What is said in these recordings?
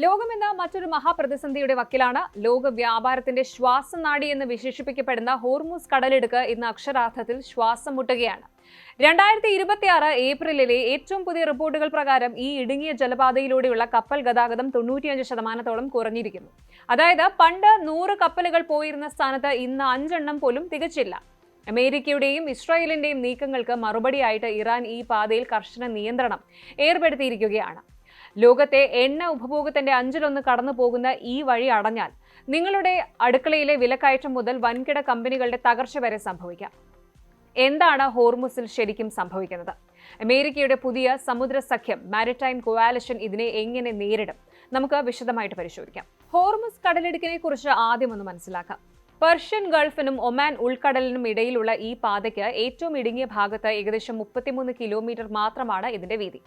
ലോകമെന്ന മറ്റൊരു മഹാപ്രതിസന്ധിയുടെ വക്കിലാണ്. ലോക വ്യാപാരത്തിന്റെ ശ്വാസനാഡി എന്ന് വിശേഷിപ്പിക്കപ്പെടുന്ന ഹോർമുസ് കടലിടുക്ക് ഇന്ന് അക്ഷരാർത്ഥത്തിൽ ശ്വാസം മുട്ടുകയാണ്. 2026 ഏപ്രിലിലെ ഏറ്റവും പുതിയ റിപ്പോർട്ടുകൾ പ്രകാരം ഈ ഇടുങ്ങിയ ജലപാതയിലൂടെയുള്ള കപ്പൽ ഗതാഗതം 95% കുറഞ്ഞിരിക്കുന്നു. അതായത് പണ്ട് 100 കപ്പലുകൾ പോയിരുന്ന സ്ഥാനത്ത് ഇന്ന് 5 എണ്ണം പോലും തികച്ചില്ല. അമേരിക്കയുടെയും ഇസ്രായേലിന്റെയും നീക്കങ്ങൾക്ക് മറുപടിയായിട്ട് ഇറാൻ ഈ പാതയിൽ കർശന നിയന്ത്രണം ഏർപ്പെടുത്തിയിരിക്കുകയാണ്. ലോകത്തെ എണ്ണ ഉപഭോഗത്തിന്റെ 1/5 കടന്നു പോകുന്ന ഈ വഴി അടഞ്ഞാൽ നിങ്ങളുടെ അടുക്കളയിലെ വിലക്കയറ്റം മുതൽ വൻകിട കമ്പനികളുടെ തകർച്ച വരെ സംഭവിക്കാം. എന്താണ് ഹോർമുസിൽ ശരിക്കും സംഭവിക്കുന്നത്? അമേരിക്കയുടെ പുതിയ സമുദ്ര സഖ്യം മാരിടൈം കോവാലിഷൻ ഇതിനെ എങ്ങനെ നേരിടും? നമുക്ക് വിശദമായിട്ട് പരിശോധിക്കാം. ഹോർമുസ് കടലിടുക്കിനെ കുറിച്ച് ആദ്യം ഒന്ന് മനസ്സിലാക്കാം. പെർഷ്യൻ ഗൾഫിനും ഒമാൻ ഉൾക്കടലിനും ഇടയിലുള്ള ഈ പാതയ്ക്ക് ഏറ്റവും ഇടുങ്ങിയ ഭാഗത്ത് ഏകദേശം 33 കിലോമീറ്റർ മാത്രമാണ് ഇതിന്റെ വീതി.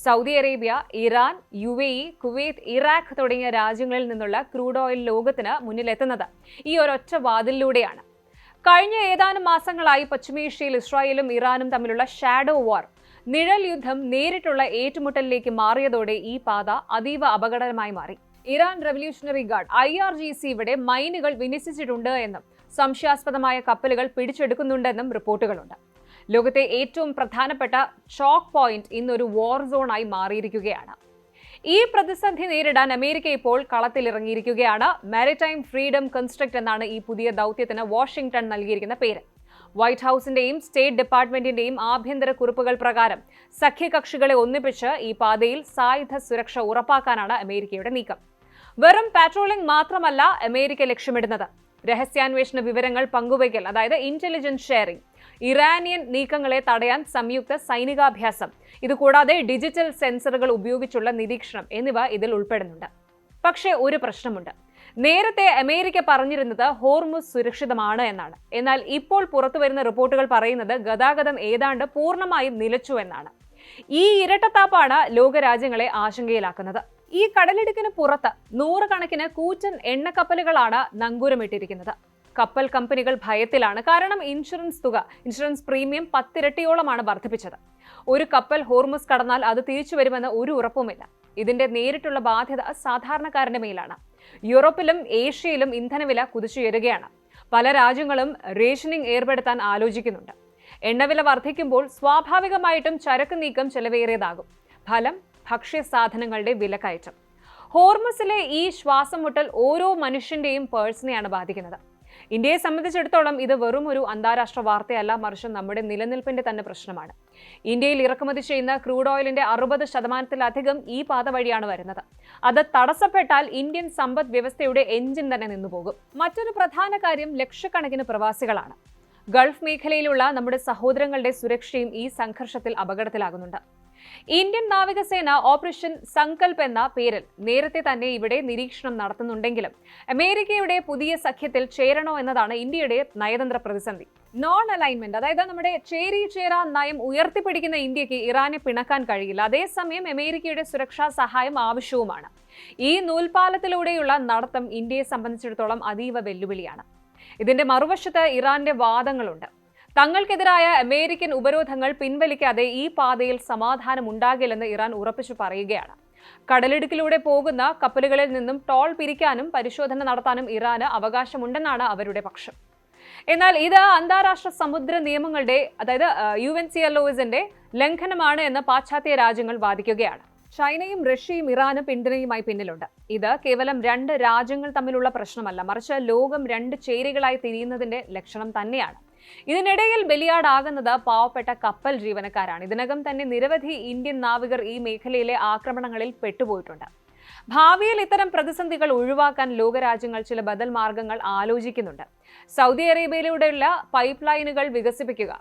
Saudi Arabia, Iran, UAE, Kuwait, Iraq തുടങ്ങിയ രാജ്യങ്ങളിൽ നിന്നുള്ള ക്രൂഡ് ഓയിൽ ലോകത്തിന് മുന്നിലെത്തുന്നത് ഈ ഒരൊറ്റ വാതിലിലൂടെയാണ്. കഴിഞ്ഞ ഏതാനും മാസങ്ങളായി പശ്ചിമേഷ്യയിൽ ഇസ്രായേലും ഇറാനും തമ്മിലുള്ള ഷാഡോ വാർ, നിഴൽ യുദ്ധം നേരിട്ടുള്ള ഏറ്റുമുട്ടലിലേക്ക് മാറിയതോടെ ഈ പാത അതീവ അപകടകരമായി മാറി. ഇറാൻ റവല്യൂഷണറി ഗാർഡ് IRGC ഇവിടെ മൈനുകൾ വിന്യസിച്ചിട്ടുണ്ട് എന്നും സംശയാസ്പദമായ കപ്പലുകൾ പിടിച്ചെടുക്കുന്നുണ്ടെന്നും റിപ്പോർട്ടുകളുണ്ട്. ലോകത്തെ ഏറ്റവും പ്രധാനപ്പെട്ട ചോക്ക് പോയിന്റ് ഇന്നൊരു വാർ സോണായി മാറിയിരിക്കുകയാണ്. ഈ പ്രതിസന്ധി നേരിടാൻ അമേരിക്ക ഇപ്പോൾ കളത്തിലിറങ്ങിയിരിക്കുകയാണ്. മാരിടൈം ഫ്രീഡം കൺസ്ട്രക്ട് എന്നാണ് ഈ പുതിയ ദൗത്യത്തിന് വാഷിംഗ്ടൺ നൽകിയിരിക്കുന്ന പേര്. വൈറ്റ് ഹൌസിന്റെയും സ്റ്റേറ്റ് ഡിപ്പാർട്ട്മെന്റിന്റെയും ആഭ്യന്തര കുറിപ്പുകൾ പ്രകാരം സഖ്യകക്ഷികളെ ഒന്നിപ്പിച്ച് ഈ പാതയിൽ സായുധ സുരക്ഷ ഉറപ്പാക്കാനാണ് അമേരിക്കയുടെ നീക്കം. വെറും പാട്രോളിംഗ് മാത്രമല്ല അമേരിക്ക ലക്ഷ്യമിടുന്നത്. രഹസ്യാന്വേഷണ വിവരങ്ങൾ പങ്കുവയ്ക്കൽ, അതായത് ഇന്റലിജൻസ് ഷെയറിംഗ്, ഇറാനിയൻ നീക്കങ്ങളെ തടയാൻ സംയുക്ത സൈനികാഭ്യാസം, ഇതുകൂടാതെ ഡിജിറ്റൽ സെൻസറുകൾ ഉപയോഗിച്ചുള്ള നിരീക്ഷണം എന്നിവ ഇതിൽ ഉൾപ്പെടുന്നുണ്ട്. പക്ഷേ ഒരു പ്രശ്നമുണ്ട്. നേരത്തെ അമേരിക്ക പറഞ്ഞിരുന്നത് ഹോർമുസ് സുരക്ഷിതമാണ് എന്നാണ്. എന്നാൽ ഇപ്പോൾ പുറത്തുവരുന്ന റിപ്പോർട്ടുകൾ പറയുന്നത് ഗതാഗതം ഏതാണ്ട് പൂർണ്ണമായും നിലച്ചു എന്നാണ്. ഈ ഇരട്ടത്താപ്പാണ് ലോകരാജ്യങ്ങളെ ആശങ്കയിലാക്കുന്നത്. ഈ കടലിടുക്കിന് പുറത്ത് 100 കണക്കിന് കൂറ്റൻ എണ്ണക്കപ്പലുകളാണ് നങ്കൂരമിട്ടിരിക്കുന്നത്. കപ്പൽ കമ്പനികൾ ഭയത്തിലാണ്. കാരണം ഇൻഷുറൻസ് പ്രീമിയം 10 ഇരട്ടിയോളമാണ് വർദ്ധിപ്പിച്ചത്. ഒരു കപ്പൽ ഹോർമുസ് കടന്നാൽ അത് തിരിച്ചു വരുമെന്ന് ഒരു ഉറപ്പുമില്ല. ഇതിന്റെ നേരിട്ടുള്ള ബാധ്യത സാധാരണക്കാരന്റെ മേലാണ്. യൂറോപ്പിലും ഏഷ്യയിലും ഇന്ധനവില കുതിച്ചുയരുകയാണ്. പല രാജ്യങ്ങളും റേഷനിംഗ് ഏർപ്പെടുത്താൻ ആലോചിക്കുന്നുണ്ട്. എണ്ണവില വർദ്ധിക്കുമ്പോൾ സ്വാഭാവികമായിട്ടും ചരക്ക് നീക്കം ചെലവേറിയതാകും. ഫലം ഭക്ഷ്യസാധനങ്ങളുടെ വിലക്കയറ്റം. ഹോർമുസിലെ ഈ ശ്വാസം മുട്ടൽ ഓരോ മനുഷ്യന്റെയും പേഴ്സിനെയാണ് ബാധിക്കുന്നത്. ഇന്ത്യയെ സംബന്ധിച്ചിടത്തോളം ഇത് വെറും ഒരു അന്താരാഷ്ട്ര വാർത്തയല്ല, മറിച്ച് നമ്മുടെ നിലനിൽപ്പിന്റെ തന്നെ പ്രശ്നമാണ്. ഇന്ത്യയിൽ ഇറക്കുമതി ചെയ്യുന്ന ക്രൂഡ് ഓയിലിന്റെ 60% ഈ പാത വഴിയാണ് വരുന്നത്. അത് തടസ്സപ്പെട്ടാൽ ഇന്ത്യൻ സമ്പദ് വ്യവസ്ഥയുടെ എഞ്ചിൻ തന്നെ നിന്നുപോകും. മറ്റൊരു പ്രധാന കാര്യം ലക്ഷക്കണക്കിന് പ്രവാസികളാണ്. ഗൾഫ് മേഖലയിലുള്ള നമ്മുടെ സഹോദരങ്ങളുടെ സുരക്ഷയും ഈ സംഘർഷത്തിൽ അപകടത്തിലാകുന്നുണ്ട്. ഇന്ത്യൻ നാവികസേന ഓപ്പറേഷൻ സങ്കൽപ് എന്ന പേരിൽ നേരത്തെ തന്നെ ഇവിടെ നിരീക്ഷണം നടത്തുന്നുണ്ടെങ്കിലും അമേരിക്കയുടെ പുതിയ സഖ്യത്തിൽ ചേരണോ എന്നതാണ് ഇന്ത്യയുടെ നയതന്ത്ര പ്രതിസന്ധി. നോൺ അലൈൻമെന്റ്, അതായത് നമ്മുടെ ചേരാ നയം ഉയർത്തിപ്പിടിക്കുന്ന ഇന്ത്യക്ക് ഇറാനെ പിണക്കാൻ കഴിയില്ല. അതേസമയം അമേരിക്കയുടെ സുരക്ഷാ സഹായം ആവശ്യവുമാണ്. ഈ നൂൽപാലത്തിലൂടെയുള്ള നടത്തം ഇന്ത്യയെ സംബന്ധിച്ചിടത്തോളം അതീവ വെല്ലുവിളിയാണ്. ഇതിന്റെ മറുവശത്ത് ഇറാന്റെ വാദങ്ങളുണ്ട്. തങ്ങൾക്കെതിരായ അമേരിക്കൻ ഉപരോധങ്ങൾ പിൻവലിക്കാതെ ഈ പാതയിൽ സമാധാനം ഉണ്ടാകില്ലെന്ന് ഇറാൻ ഉറപ്പിച്ചു പറയുകയാണ്. കടലിടുക്കിലൂടെ പോകുന്ന കപ്പലുകളിൽ നിന്നും ടോൾ പിരിക്കാനും പരിശോധന നടത്താനും ഇറാന് അവകാശമുണ്ടെന്നാണ് അവരുടെ പക്ഷം. എന്നാൽ ഇത് അന്താരാഷ്ട്ര സമുദ്ര നിയമങ്ങളുടെ, അതായത് UNCLOSന്റെ ലംഘനമാണ് എന്ന് പാശ്ചാത്യ രാജ്യങ്ങൾ വാദിക്കുകയാണ്. ചൈനയും റഷ്യയും ഇറാനും പിന്തുണയുമായി പിന്നിലുണ്ട്. ഇത് കേവലം 2 രാജ്യങ്ങൾ തമ്മിലുള്ള പ്രശ്നമല്ല, മറിച്ച് ലോകം 2 ചേരികളായി തിരിയുന്നതിന്റെ ലക്ഷണം തന്നെയാണ്. ഇതിനിടയിൽ ബലിയാടാകുന്നത് പാവപ്പെട്ട കപ്പൽ ജീവനക്കാരാണ്. ഇതിനകം തന്നെ നിരവധി ഇന്ത്യൻ നാവികർ ഈ മേഖലയിലെ ആക്രമണങ്ങളിൽ പെട്ടുപോയിട്ടുണ്ട്. ഭാവിയിൽ ഇത്തരം പ്രതിസന്ധികൾ ഒഴിവാക്കാൻ ലോകരാജ്യങ്ങൾ ചില ബദൽ മാർഗങ്ങൾ ആലോചിക്കുന്നുണ്ട്. സൗദി അറേബ്യയിലൂടെയുള്ള പൈപ്പ് ലൈനുകൾ വികസിപ്പിക്കുക,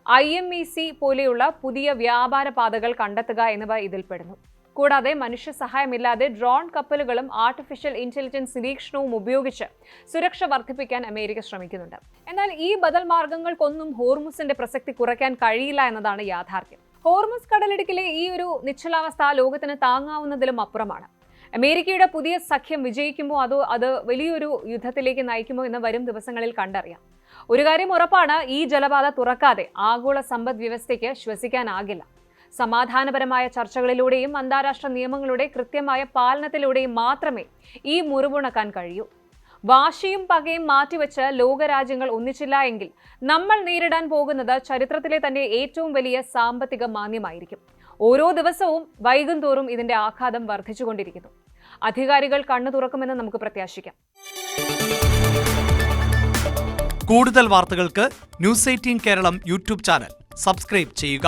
IMEC പോലെയുള്ള പുതിയ വ്യാപാര പാതകൾ കണ്ടെത്തുക എന്നിവ ഇതിൽപ്പെടുന്നു. കൂടാതെ മനുഷ്യ സഹായമില്ലാതെ ഡ്രോൺ കപ്പലുകളും ആർട്ടിഫിഷ്യൽ ഇന്റലിജൻസ് നിരീക്ഷണവും ഉപയോഗിച്ച് സുരക്ഷ വർദ്ധിപ്പിക്കാൻ അമേരിക്ക ശ്രമിക്കുന്നുണ്ട്. എന്നാൽ ഈ ബദൽ മാർഗങ്ങൾക്കൊന്നും ഹോർമുസിന്റെ പ്രസക്തി കുറയ്ക്കാൻ കഴിയില്ല എന്നതാണ് യാഥാർത്ഥ്യം. ഹോർമുസ് കടലിടുക്കിലെ ഈ ഒരു നിശ്ചലാവസ്ഥ ലോകത്തിന് താങ്ങാവുന്നതിലും അപ്പുറമാണ്. അമേരിക്കയുടെ പുതിയ സഖ്യം വിജയിക്കുമോ അതോ അത് വലിയൊരു യുദ്ധത്തിലേക്ക് നയിക്കുമോ എന്ന് വരും ദിവസങ്ങളിൽ കണ്ടറിയാം. ഒരു കാര്യം ഉറപ്പാണ്, ഈ ജലപാത തുറക്കാതെ ആഗോള സമ്പദ് വ്യവസ്ഥയ്ക്ക് ശ്വസിക്കാനാകില്ല. സമാധാനപരമായ ചർച്ചകളിലൂടെയും അന്താരാഷ്ട്ര നിയമങ്ങളുടെ കൃത്യമായ പാലനത്തിലൂടെയും മാത്രമേ ഈ മുറിവുണക്കാൻ കഴിയൂ. വാശിയും പകയും മാറ്റിവെച്ച് ലോകരാജ്യങ്ങൾ ഒന്നിച്ചില്ല എങ്കിൽ നമ്മൾ നേരിടാൻ പോകുന്നത് ചരിത്രത്തിലെ തന്നെ ഏറ്റവും വലിയ സാമ്പത്തിക മാന്ദ്യമായിരിക്കും. ഓരോ ദിവസവും വൈകും തോറും ഇതിന്റെ ആഘാതം വർദ്ധിച്ചുകൊണ്ടിരിക്കുന്നു. അധികാരികൾ കണ്ണു തുറക്കുമെന്ന് നമുക്ക് പ്രത്യാശിക്കാം. കൂടുതൽ വാർത്തകൾക്ക് news 18 Keralam YouTube channel subscribe ചെയ്യുക.